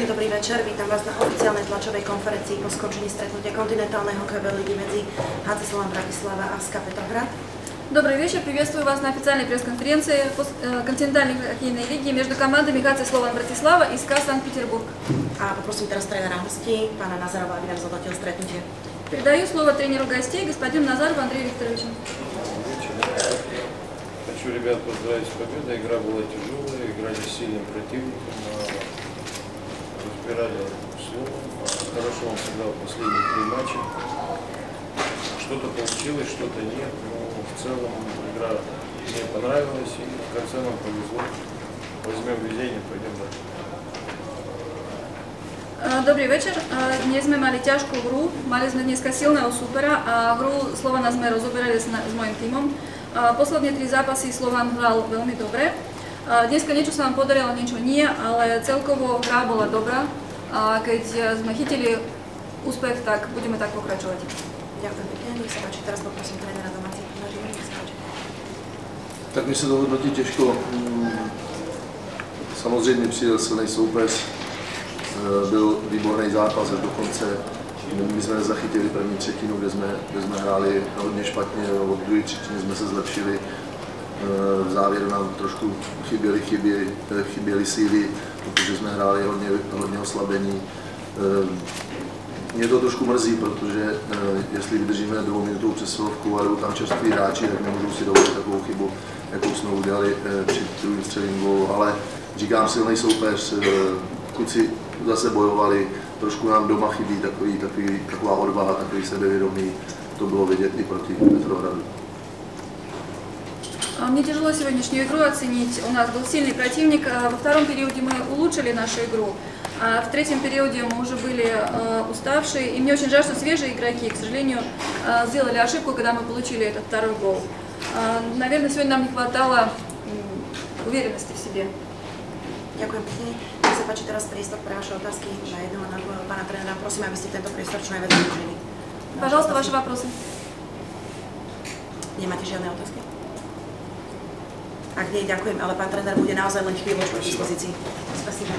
Dobrý večer, vítam vás na oficiálnej tlačovej konferencii po skončení stretnutia kontinentálnej hokejovej ligy medzi HC Slovan Bratislava a SKA Petrohrad. Добрый вечер, приветствую вас на официальной пресс-конференции континентальной хоккейной лиги между командами HC Slovan Bratislava и SKA Санкт-Петербург. A poprosím teraz trénera hostí, pána Nazarova, aby nám zhodnotil stretnutie. Передаю слово тренеру гостей, господину Назарову Андрею Викторовичу. Хочу ребят поздравить с победой. Игра была тяжелая, играли с сильным противником, разбирали слово. Хорошо он сыграл последние 3 матча. Что-то получилось, что-то нет, но в целом игра мне понравилась и в конце нам повезло. Возьмем везение, пойдем дальше. Dobrý večer. Dnes sme mali ťažkú hru, mali sme dneska silného supera a hru Slovana sme rozoberali s mojím tímom. Posledné 3 zápasy Slovan hral veľmi dobre. Dneska niečo sa nám podarilo, niečo nie, ale celkovo hra bola dobrá. A keď sme chytili úspech, tak budeme tak pokračovať. Ďakujem pekne, nech sa páči, teraz poprosím trénera domácich naživo, nech sa páči. Tak mi se to hodnotí těžko. Samozřejmě přijel silný soupeř. Byl výborný zápas až do konce. My jsme nezachytili první třetinu, kde jsme hráli hodně špatně, od druhé třetiny jsme se zlepšili. V závěru nám trošku chyběly síly, protože jsme hráli hodně oslabení. Mě to trošku mrzí, protože jestli vydržíme 2minutovou přesilovku a jdou tam čerství hráči, tak nemůžou si dovolit takovou chybu, jakou jsme udělali při druhém střelím gólu. Ale říkám, silný soupeř, kluci zase bojovali, trošku nám doma chybí taková odvaha, takový sebevědomí. To bylo vidět i proti Petrohradu. Мне тяжело сегодняшнюю игру оценить. У нас был сильный противник. Во втором периоде мы улучшили нашу игру, а в третьем периоде мы уже были уставшие. И мне очень жаль, что свежие игроки, к сожалению, сделали ошибку, когда мы получили этот второй гол. Наверное, сегодня нам не хватало уверенности в себе. Ďakujem pekne. Nech sa páči teraz priestor pre vaše otázky na jedného na druhého pána trénera. Prosím, aby ste tento priestor čo najviac využili. Пожалуйста, ваши вопросы. Nemáte žiadne otázky? Ak nie, ďakujem, ale pán tréner bude naozaj len chvíľočku k dispozícii. Spasибо.